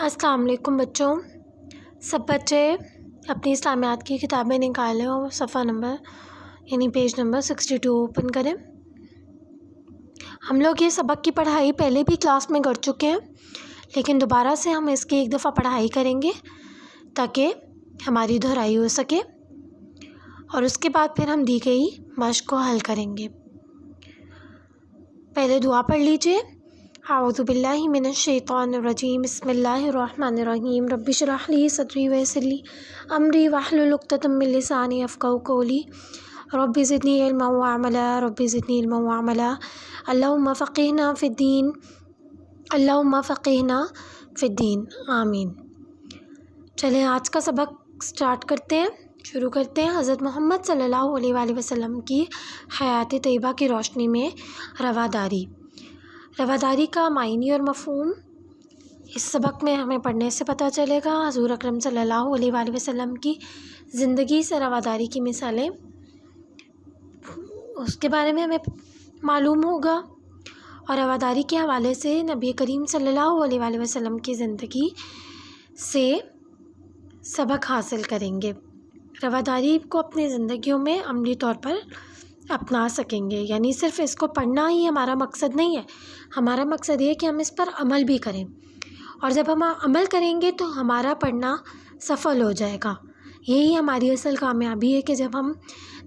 السلام علیکم بچوں. سب بچے اپنی اسلامیات کی کتابیں نکالیں اور صفحہ نمبر پیج نمبر 62 اوپن کریں. ہم لوگ یہ سبق کی پڑھائی پہلے بھی کلاس میں کر چکے ہیں، لیکن دوبارہ سے ہم اس کی ایک دفعہ پڑھائی کریں گے تاکہ ہماری دہرائی ہو سکے، اور اس کے بعد پھر ہم دی گئی مشق کو حل کریں گے. پہلے دعا پڑھ لیجئے. اعوذ باللہ من الشیطان الرجیم. بسم اللہ الرحمن الرحیم. رب اشرح لی صدری ویسر لی امری واحلل عقدۃ من لسانی یفقہوا قولی. رب زدنی علما وعملا. رب زدنی علما وعملا. اللہم فقہنا فی الدین. اللہم فقہنا فی الدین. آمین. چلیں آج کا سبق سٹارٹ کرتے ہیں، شروع کرتے ہیں. حضرت محمد صلی اللہ علیہ وآلہ وسلم کی حیات طیبہ کی روشنی میں رواداری. رواداری کا معنی اور مفہوم اس سبق میں ہمیں پڑھنے سے پتہ چلے گا. حضور اکرم صلی اللہ علیہ وآلہ وسلم کی زندگی سے رواداری کی مثالیں، اس کے بارے میں ہمیں معلوم ہوگا، اور رواداری کے حوالے سے نبی کریم صلی اللہ علیہ وآلہ وسلم کی زندگی سے سبق حاصل کریں گے. رواداری کو اپنی زندگیوں میں عملی طور پر اپنا سکیں گے. یعنی صرف اس کو پڑھنا ہی ہمارا مقصد نہیں ہے، ہمارا مقصد یہ ہے کہ ہم اس پر عمل بھی کریں، اور جب ہم عمل کریں گے تو ہمارا پڑھنا سفل ہو جائے گا. یہی ہماری اصل کامیابی ہے کہ جب ہم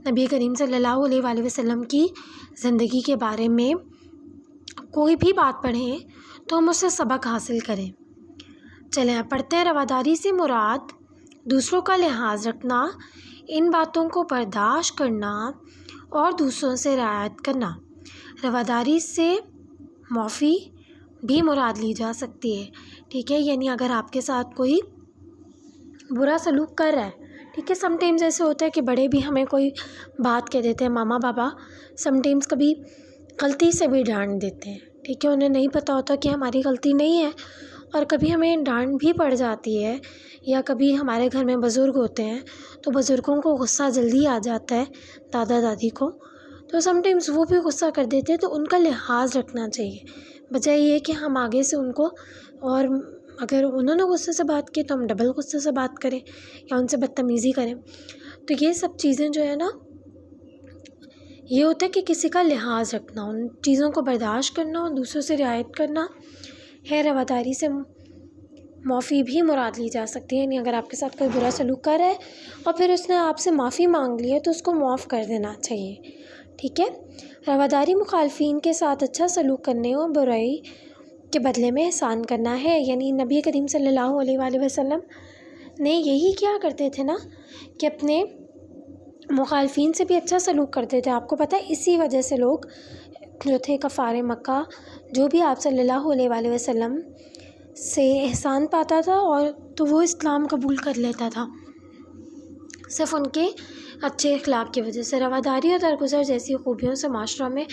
نبی کریم صلی اللہ علیہ وآلہ وسلم کی زندگی کے بارے میں کوئی بھی بات پڑھیں تو ہم اس سے سبق حاصل کریں. چلیں آپ پڑھتے ہیں. رواداری سے مراد دوسروں کا لحاظ رکھنا، ان باتوں کو برداشت کرنا اور دوسروں سے رعایت کرنا. رواداری سے معافی بھی مراد لی جا سکتی ہے. ٹھیک ہے، یعنی اگر آپ کے ساتھ کوئی برا سلوک کر رہا ہے، ٹھیک ہے، سم ٹائمز ایسے ہوتا ہے کہ بڑے بھی ہمیں کوئی بات کہہ دیتے ہیں، ماما بابا سم ٹائمز کبھی غلطی سے بھی ڈانٹ دیتے ہیں. ٹھیک ہے، انہیں نہیں پتہ ہوتا کہ ہماری غلطی نہیں ہے، اور کبھی ہمیں ڈانٹ بھی پڑ جاتی ہے، یا کبھی ہمارے گھر میں بزرگ ہوتے ہیں تو بزرگوں کو غصہ جلدی آ جاتا ہے، دادا دادی کو، تو سم ٹائمز وہ بھی غصہ کر دیتے ہیں. تو ان کا لحاظ رکھنا چاہیے، بجائے یہ کہ ہم آگے سے ان کو، اور اگر انہوں نے غصے سے بات کی تو ہم ڈبل غصے سے بات کریں یا ان سے بدتمیزی کریں. تو یہ سب چیزیں جو ہے نا، یہ ہوتا ہے کہ کسی کا لحاظ رکھنا، ان چیزوں کو برداشت کرنا اور دوسروں سے رعایت کرنا ہے. رواداری سے معافی بھی مراد لی جا سکتی ہے. یعنی اگر آپ کے ساتھ کوئی برا سلوک کر رہا ہے اور پھر اس نے آپ سے معافی مانگ لی ہے تو اس کو معاف کر دینا چاہیے. ٹھیک ہے. رواداری مخالفین کے ساتھ اچھا سلوک کرنے اور برائی کے بدلے میں احسان کرنا ہے. یعنی نبی کریم صلی اللہ علیہ وآلہ وسلم نے یہی کیا کرتے تھے نا، کہ اپنے مخالفین سے بھی اچھا سلوک کرتے تھے. آپ کو پتہ ہے اسی وجہ سے لوگ جو تھے کفار مکہ، جو بھی آپ صلی اللہ علیہ وآلہ وسلم سے احسان پاتا تھا اور تو وہ اسلام قبول کر لیتا تھا، صرف ان کے اچھے اخلاق کی وجہ سے. رواداری اور درگزر جیسی خوبیوں سے معاشرہ میں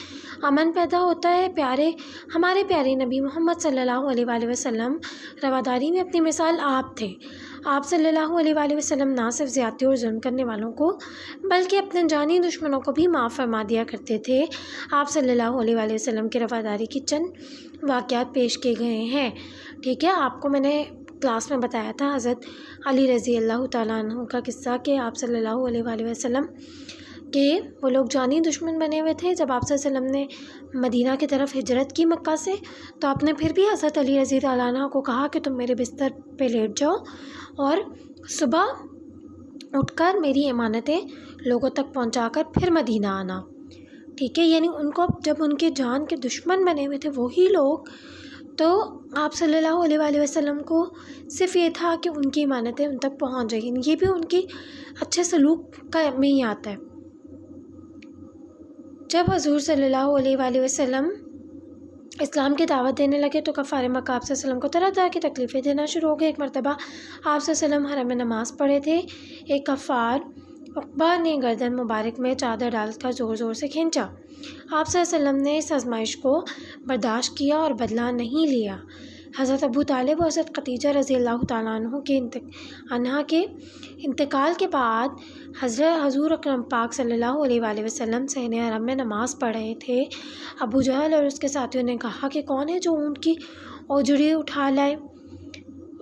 امن پیدا ہوتا ہے. ہمارے پیارے نبی محمد صلی اللہ علیہ وآلہ وسلم رواداری میں اپنی مثال آپ تھے. آپ صلی اللہ علیہ وآلہ وسلم نہ صرف زیادتی اور ظلم کرنے والوں کو بلکہ اپنے جانی دشمنوں کو بھی معاف فرما دیا کرتے تھے. آپ صلی اللہ علیہ وآلہ وسلم کی رواداری کی چند واقعات پیش کیے گئے ہیں. ٹھیک ہے، آپ کو میں نے کلاس میں بتایا تھا حضرت علی رضی اللہ تعالیٰ عنہ کا قصہ، کہ آپ صلی اللہ علیہ وآلہ وسلم کہ وہ لوگ جانی دشمن بنے ہوئے تھے. جب آپ صلی اللہ علیہ وسلم نے مدینہ کی طرف ہجرت کی مکہ سے، تو آپ نے پھر بھی حضرت علی رضی اللہ عنہ کو کہا کہ تم میرے بستر پہ لیٹ جاؤ اور صبح اٹھ کر میری امانتیں لوگوں تک پہنچا کر پھر مدینہ آنا. ٹھیک ہے، یعنی ان کو جب ان کے جان کے دشمن بنے ہوئے تھے وہی لوگ، تو آپ صلی اللہ علیہ وآلہ وسلم کو صرف یہ تھا کہ ان کی امانتیں ان تک پہنچ جائیں. یہ بھی ان کی اچھے سلوک کا میں ہی آتا ہے. جب حضور صلی اللہ علیہ وآلہ وسلم اسلام کی دعوت دینے لگے تو کفار مکہ آپ صلی اللہ علیہ وسلم کو طرح طرح کی تکلیفیں دینا شروع ہو گئے. ایک مرتبہ آپ صلی اللہ علیہ وسلم حرم میں نماز پڑھے تھے. ایک کفار عقبہ نے گردن مبارک میں چادر ڈال کر زور زور سے کھینچا. آپ صلی اللہ علیہ وسلم نے اس آزمائش کو برداشت کیا اور بدلہ نہیں لیا. حضرت ابو طالب اور حضرت خدیجہ رضی اللہ تعالیٰ عنہ کے انتقال کے بعد حضور اکرم پاک صلی اللہ علیہ وآلہ وسلم صحن حرم میں نماز پڑھ رہے تھے. ابو جہل اور اس کے ساتھیوں نے کہا کہ کون ہے جو اونٹ کی اوجڑی اٹھا لائے.